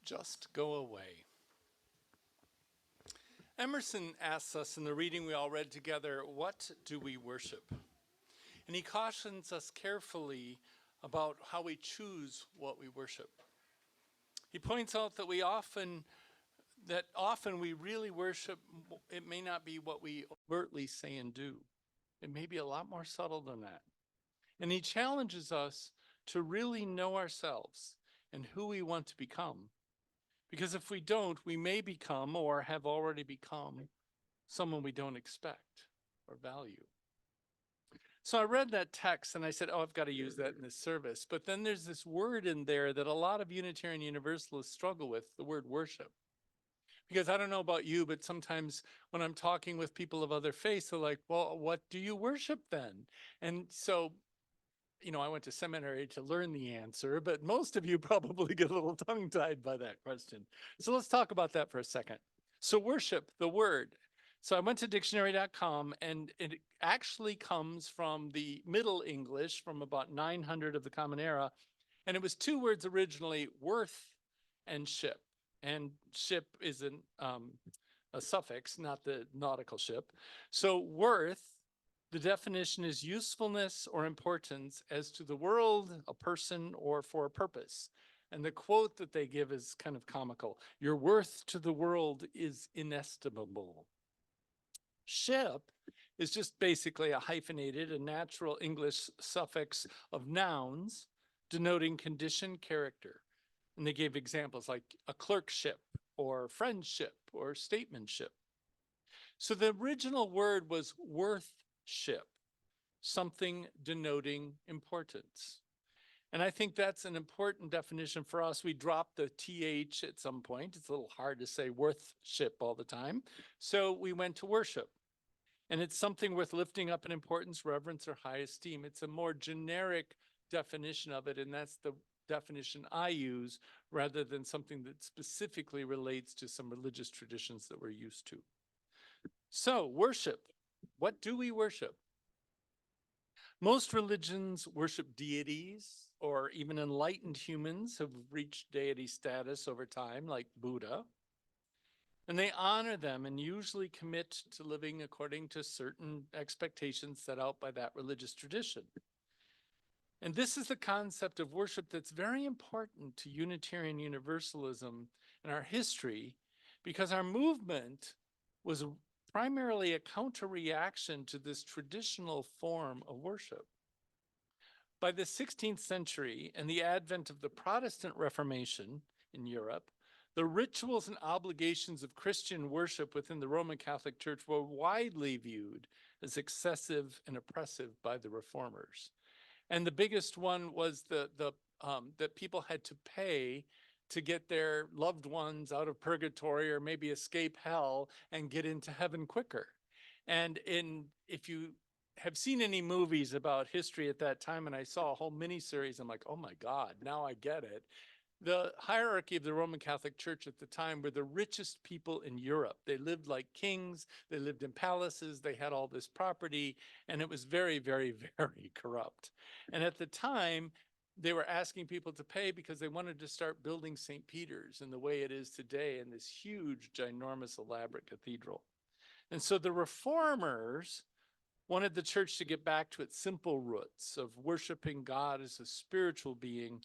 just go away. Emerson asks us in the reading we all read together, what do we worship? And he cautions us carefully about how we choose what we worship. He points out that often we really worship, it may not be what we overtly say and do. It may be a lot more subtle than that. And he challenges us to really know ourselves and who we want to become. Because if we don't, we may become or have already become someone we don't expect or value. So I read that text and I said, I've got to use that in this service. But then there's this word in there that a lot of Unitarian Universalists struggle with, the word worship. Because I don't know about you, but sometimes when I'm talking with people of other faiths, they're like, well, what do you worship then? And so, I went to seminary to learn the answer, but most of you probably get a little tongue-tied by that question. So let's talk about that for a second. So worship, the word. So I went to dictionary.com and it actually comes from the Middle English from about 900 of the Common Era. And it was two words originally, worth and ship. And ship is a suffix, not the nautical ship. So worth, the definition is usefulness or importance as to the world, a person, or for a purpose. And the quote that they give is kind of comical. Your worth to the world is inestimable. Ship is just basically a hyphenated, a natural English suffix of nouns denoting condition, character. And they gave examples like a clerkship or friendship or statementship. So the original word was worthship, something denoting importance. And I think that's an important definition for us. We dropped the TH at some point. It's a little hard to say worthship all the time. So we went to worship. And it's something worth lifting up in importance, reverence, or high esteem. It's a more generic definition of it, and that's the definition I use rather than something that specifically relates to some religious traditions that we're used to. So, worship. What do we worship? Most religions worship deities, or even enlightened humans have reached deity status over time, like Buddha. And they honor them and usually commit to living according to certain expectations set out by that religious tradition. And this is the concept of worship that's very important to Unitarian Universalism and our history, because our movement was primarily a counter-reaction to this traditional form of worship. By the 16th century and the advent of the Protestant Reformation in Europe, the rituals and obligations of Christian worship within the Roman Catholic Church were widely viewed as excessive and oppressive by the reformers. And the biggest one was that people had to pay to get their loved ones out of purgatory or maybe escape hell and get into heaven quicker. And if you have seen any movies about history at that time, and I saw a whole miniseries, I'm like, oh my God, now I get it. The hierarchy of the Roman Catholic Church at the time were the richest people in Europe. They lived like kings, they lived in palaces, they had all this property, and it was very, very, very corrupt. And at the time, they were asking people to pay because they wanted to start building St. Peter's in the way it is today in this huge, ginormous, elaborate cathedral. And so the reformers wanted the church to get back to its simple roots of worshiping God as a spiritual being,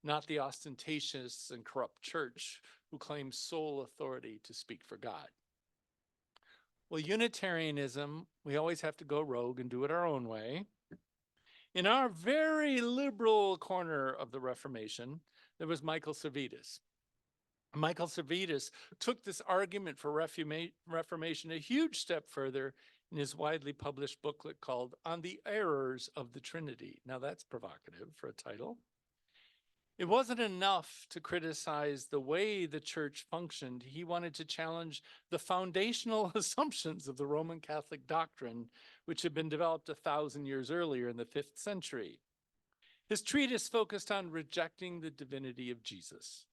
not the ostentatious and corrupt church who claims sole authority to speak for God. Well, Unitarianism, we always have to go rogue and do it our own way. In our very liberal corner of the Reformation, there was Michael Servetus. Michael Servetus took this argument for Reformation a huge step further in his widely published booklet called On the Errors of the Trinity. Now that's provocative for a title. It wasn't enough to criticize the way the church functioned. He wanted to challenge the foundational assumptions of the Roman Catholic doctrine, which had been developed 1,000 years earlier in the 5th century. His treatise focused on rejecting the divinity of Jesus.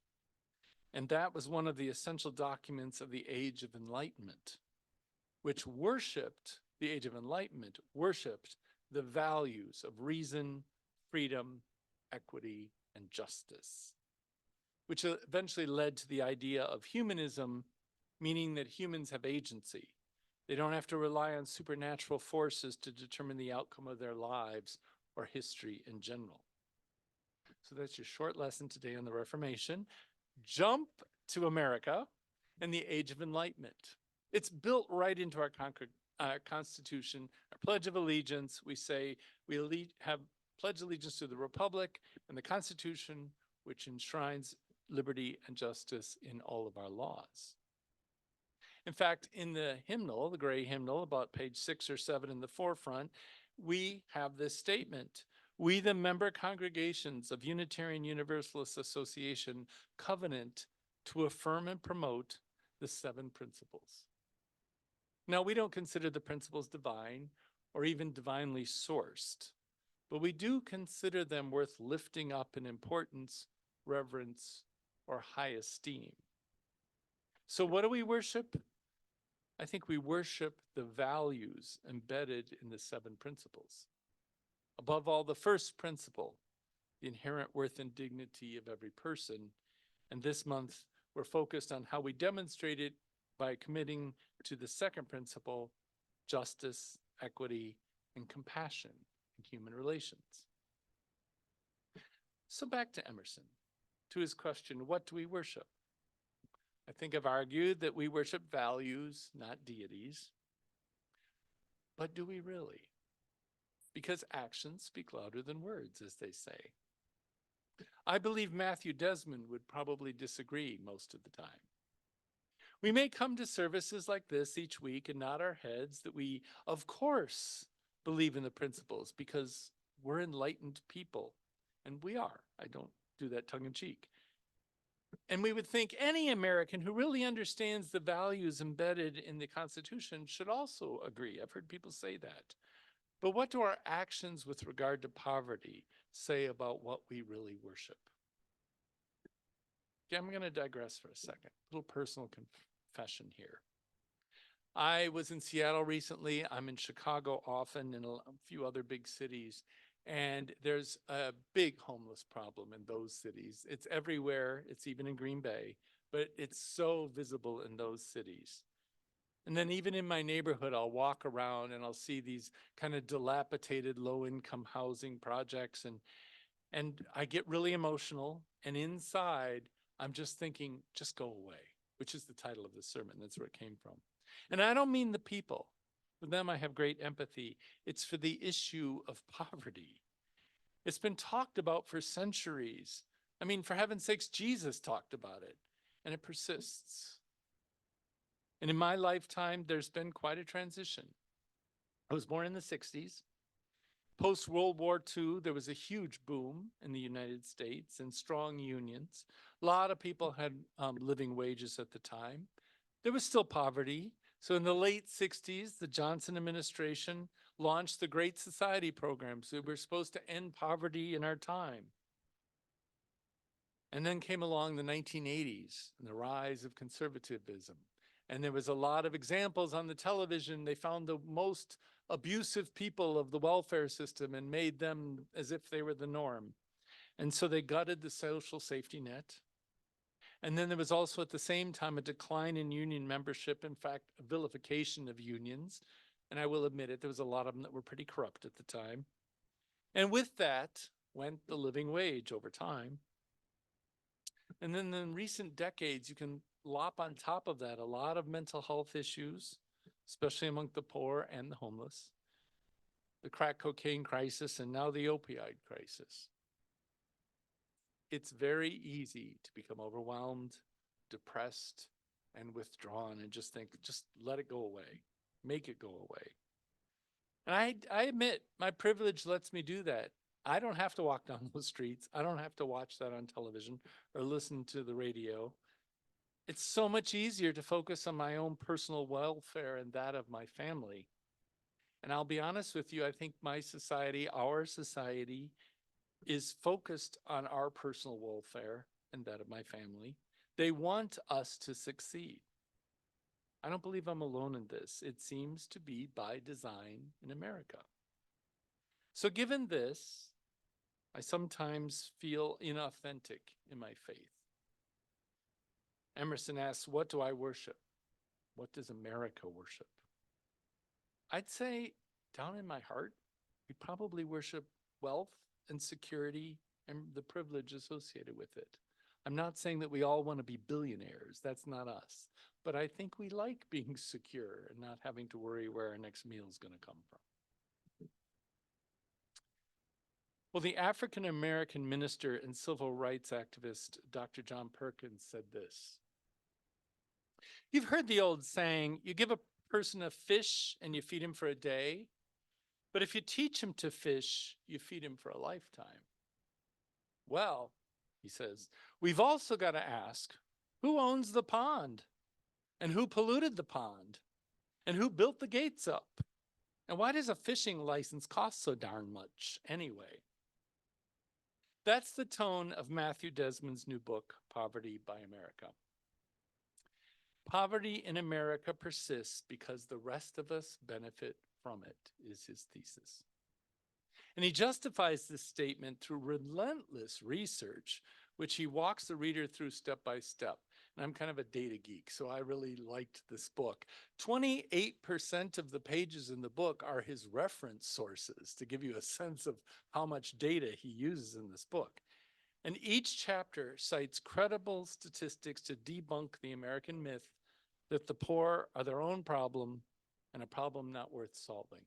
And that was one of the essential documents of the Age of Enlightenment, which the Age of Enlightenment worshipped the values of reason, freedom, equity, and justice, which eventually led to the idea of humanism, meaning that humans have agency. They don't have to rely on supernatural forces to determine the outcome of their lives or history in general. So that's your short lesson today on the Reformation. Jump to America and the Age of Enlightenment. It's built right into our Constitution, our Pledge of Allegiance. We say we have pledge allegiance to the Republic and the Constitution, which enshrines liberty and justice in all of our laws. In fact, in the hymnal, the gray hymnal, about page 6 or 7 in the forefront, we have this statement: "We, the member congregations of Unitarian Universalist Association, covenant to affirm and promote the 7 principles." Now, we don't consider the principles divine or even divinely sourced, but we do consider them worth lifting up in importance, reverence, or high esteem. So what do we worship? I think we worship the values embedded in the 7 principles. Above all, the first principle, the inherent worth and dignity of every person. And this month, we're focused on how we demonstrate it by committing to the second principle, justice, equity, and compassion in human relations. So back to Emerson, to his question, what do we worship? I think I've argued that we worship values, not deities. But do we really? Because actions speak louder than words, as they say. I believe Matthew Desmond would probably disagree most of the time. We may come to services like this each week and nod our heads that we, of course, believe in the principles because we're enlightened people. And we are. I don't do that tongue in cheek. And we would think any American who really understands the values embedded in the Constitution should also agree. I've heard people say that. But what do our actions with regard to poverty say about what we really worship? Okay, I'm going to digress for a second. A little personal confession here. I was in Seattle recently. I'm in Chicago often and a few other big cities. And there's a big homeless problem in those cities. It's everywhere. It's even in Green Bay, but it's so visible in those cities. And then even in my neighborhood, I'll walk around and I'll see these kind of dilapidated low-income housing projects, and I get really emotional. And inside, I'm just thinking, just go away, which is the title of the sermon. That's where it came from. And I don't mean the people. For them, I have great empathy. It's for the issue of poverty. It's been talked about for centuries. I mean, for heaven's sakes, Jesus talked about it, and it persists. And in my lifetime, there's been quite a transition. I was born in the 60s. Post-World War II, there was a huge boom in the United States and strong unions. A lot of people had living wages at the time. There was still poverty. So in the late 60s, the Johnson administration launched the Great Society programs that were supposed to end poverty in our time. And then came along the 1980s and the rise of conservatism. And there was a lot of examples on the television. They found the most abusive people of the welfare system and made them as if they were the norm. And so they gutted the social safety net. And then there was also at the same time a decline in union membership, in fact, a vilification of unions. And I will admit it, there was a lot of them that were pretty corrupt at the time. And with that went the living wage over time. And then in recent decades, you can lop on top of that a lot of mental health issues, especially among the poor and the homeless, the crack cocaine crisis, and now the opioid crisis. It's very easy to become overwhelmed, depressed, and withdrawn and just think, just let it go away, make it go away. And I admit my privilege lets me do that. I don't have to walk down those streets. I don't have to watch that on television or listen to the radio. It's so much easier to focus on my own personal welfare and that of my family. And I'll be honest with you, I think my society, our society, is focused on our personal welfare and that of my family. They want us to succeed. I don't believe I'm alone in this. It seems to be by design in America. So given this, I sometimes feel inauthentic in my faith. Emerson asks, what do I worship? What does America worship? I'd say down in my heart, we probably worship wealth and security and the privilege associated with it. I'm not saying that we all want to be billionaires. That's not us. But I think we like being secure and not having to worry where our next meal is going to come from. Well, the African American minister and civil rights activist, Dr. John Perkins, said this. You've heard the old saying, you give a person a fish and you feed him for a day, but if you teach him to fish, you feed him for a lifetime. Well, he says, we've also got to ask, who owns the pond? And who polluted the pond? And who built the gates up? And why does a fishing license cost so darn much anyway? That's the tone of Matthew Desmond's new book, Poverty by America. Poverty in America persists because the rest of us benefit from it, is his thesis. And he justifies this statement through relentless research, which he walks the reader through step by step. And I'm kind of a data geek, so I really liked this book. 28% of the pages in the book are his reference sources to give you a sense of how much data he uses in this book. And each chapter cites credible statistics to debunk the American myth that the poor are their own problem and a problem not worth solving.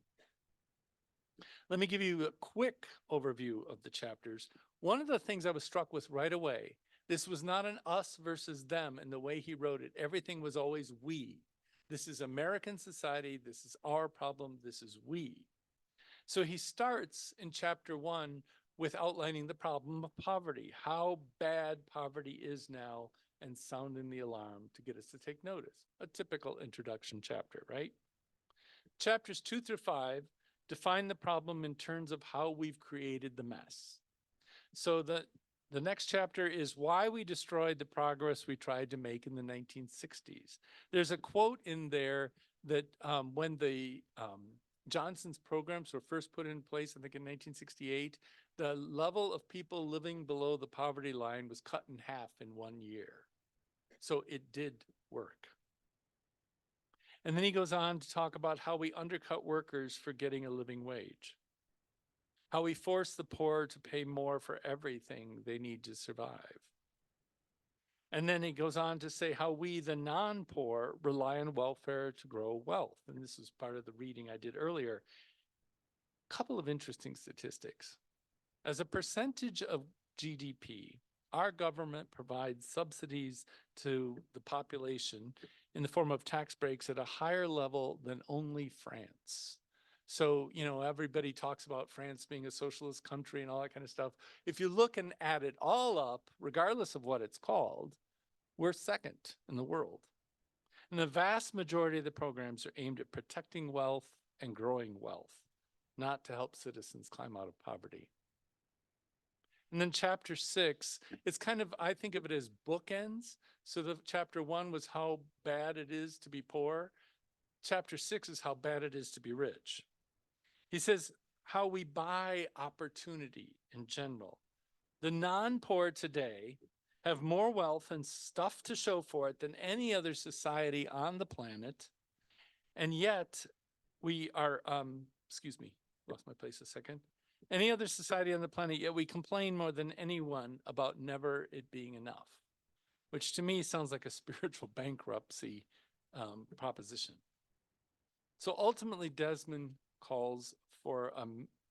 Let me give you a quick overview of the chapters. One of the things I was struck with right away, this was not an us versus them in the way he wrote it. Everything was always we. This is American society. This is our problem. This is we. So he starts in chapter 1 with outlining the problem of poverty, how bad poverty is now, and sounding the alarm to get us to take notice. A typical introduction chapter, right? Chapters 2 through 5 define the problem in terms of how we've created the mess. So the next chapter is why we destroyed the progress we tried to make in the 1960s. There's a quote in there that when the Johnson's programs were first put in place, I think in 1968, the level of people living below the poverty line was cut in half in 1 year. So it did work. And then he goes on to talk about how we undercut workers for getting a living wage, how we force the poor to pay more for everything they need to survive. And then he goes on to say how we, the non-poor, rely on welfare to grow wealth. And this is part of the reading I did earlier. A couple of interesting statistics. As a percentage of GDP, our government provides subsidies to the population in the form of tax breaks at a higher level than only France. So, you know, everybody talks about France being a socialist country and all that kind of stuff. If you look and add it all up, regardless of what it's called, we're second in the world. And the vast majority of the programs are aimed at protecting wealth and growing wealth, not to help citizens climb out of poverty. And then chapter 6, it's kind of, I think of it as bookends. So the chapter 1 was how bad it is to be poor. Chapter 6 is how bad it is to be rich. He says how we buy opportunity in general. The non-poor today have more wealth and stuff to show for it than any other society on the planet. And yet we are, lost my place a second. Any other society on the planet, yet we complain more than anyone about never it being enough, which to me sounds like a spiritual bankruptcy proposition. So ultimately, Desmond calls for a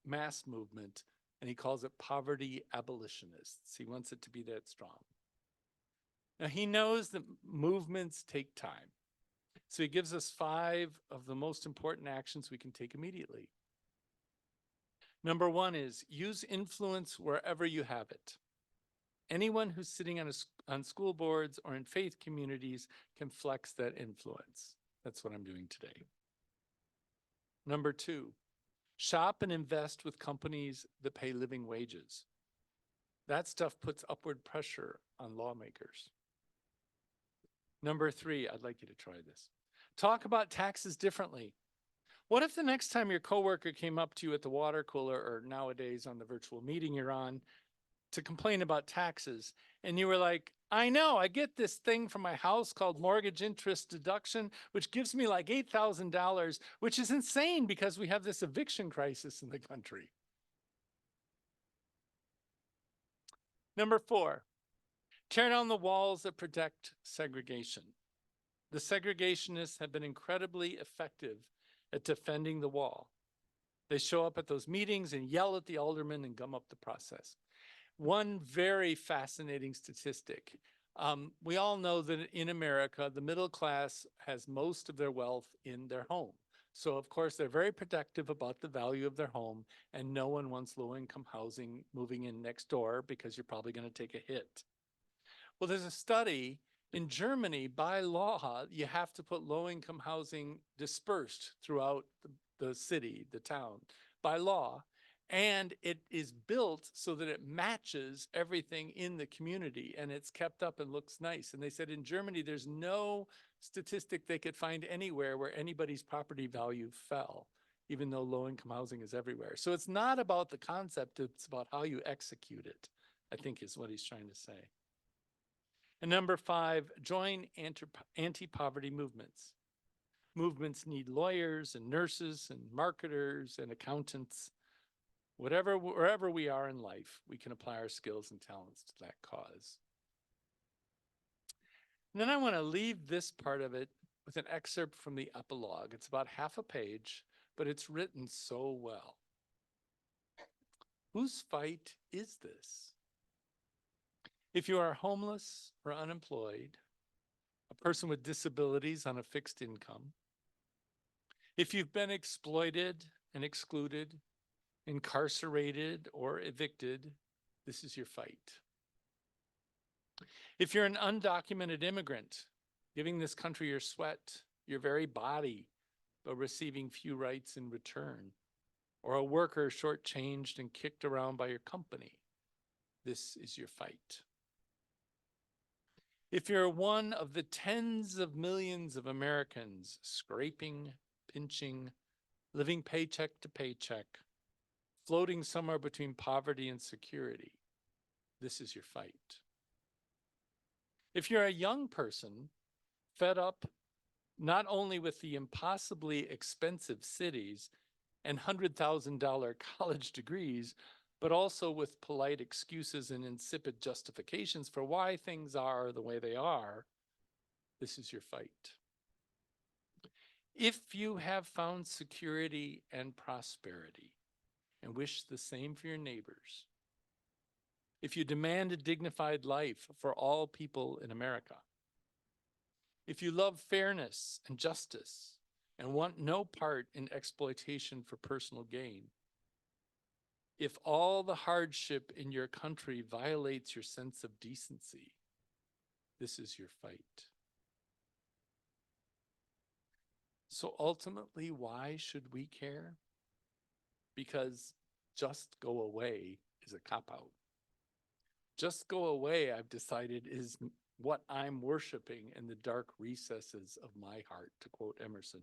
mass movement, and he calls it poverty abolitionists. He wants it to be that strong. Now, he knows that movements take time. So he gives us 5 of the most important actions we can take immediately. Number 1 is use influence wherever you have it. Anyone who's sitting on school boards or in faith communities can flex that influence. That's what I'm doing today. Number 2, shop and invest with companies that pay living wages. That stuff puts upward pressure on lawmakers. Number 3, I'd like you to try this. Talk about taxes differently. What if the next time your coworker came up to you at the water cooler or nowadays on the virtual meeting you're on to complain about taxes and you were like, I know, I get this thing from my house called mortgage interest deduction, which gives me like $8,000, which is insane because we have this eviction crisis in the country. Number 4, tear down the walls that protect segregation. The segregationists have been incredibly effective at defending the wall. They show up at those meetings and yell at the aldermen and gum up the process. One very fascinating statistic. We all know that in America, the middle class has most of their wealth in their home. So of course, they're very protective about the value of their home, and no one wants low-income housing moving in next door because you're probably going to take a hit. Well, there's a study in Germany. By law, you have to put low-income housing dispersed throughout the city, the town, by law. And it is built so that it matches everything in the community, and it's kept up and looks nice. And they said in Germany, there's no statistic they could find anywhere where anybody's property value fell, even though low-income housing is everywhere. So it's not about the concept, it's about how you execute it, I think is what he's trying to say. And number 5, join anti-poverty movements. Movements need lawyers and nurses and marketers and accountants. Wherever we are in life, we can apply our skills and talents to that cause. And then I want to leave this part of it with an excerpt from the epilogue. It's about half a page, but it's written so well. Whose fight is this? If you are homeless or unemployed, a person with disabilities on a fixed income, if you've been exploited and excluded, incarcerated or evicted, this is your fight. If you're an undocumented immigrant, giving this country your sweat, your very body, but receiving few rights in return, or a worker shortchanged and kicked around by your company, this is your fight. If you're one of the tens of millions of Americans scraping, pinching, living paycheck to paycheck, floating somewhere between poverty and security, this is your fight. If you're a young person fed up not only with the impossibly expensive cities and $100,000 college degrees, but also with polite excuses and insipid justifications for why things are the way they are, this is your fight. If you have found security and prosperity and wish the same for your neighbors, if you demand a dignified life for all people in America, if you love fairness and justice and want no part in exploitation for personal gain, if all the hardship in your country violates your sense of decency, this is your fight. So ultimately, why should we care? Because just go away is a cop-out. Just go away, I've decided, is what I'm worshiping in the dark recesses of my heart, to quote Emerson.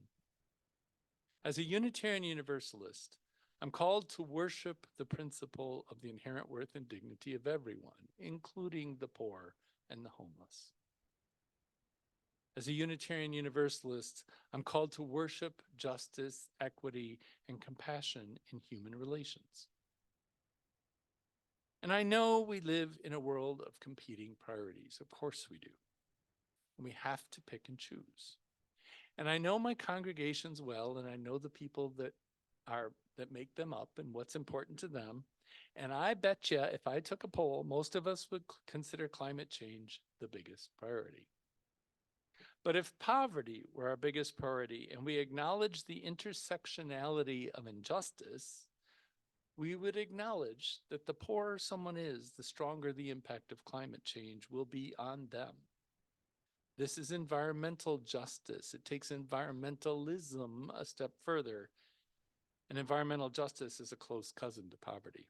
As a Unitarian Universalist, I'm called to worship the principle of the inherent worth and dignity of everyone, including the poor and the homeless. As a Unitarian Universalist, I'm called to worship justice, equity, and compassion in human relations. And I know we live in a world of competing priorities. Of course we do. And we have to pick and choose. And I know my congregations well, and I know the people that make them up and what's important to them. And I bet you if I took a poll, most of us would consider climate change the biggest priority. But if poverty were our biggest priority and we acknowledge the intersectionality of injustice, we would acknowledge that the poorer someone is, the stronger the impact of climate change will be on them. This is environmental justice. It takes environmentalism a step further. And environmental justice is a close cousin to poverty.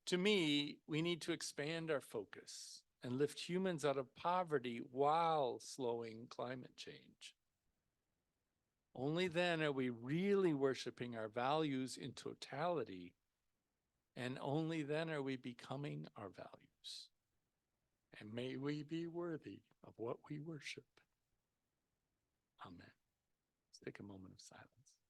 To me, we need to expand our focus and lift humans out of poverty while slowing climate change. Only then are we really worshiping our values in totality, and only then are we becoming our values. and may we be worthy of what we worship. Amen. Let's take a moment of silence.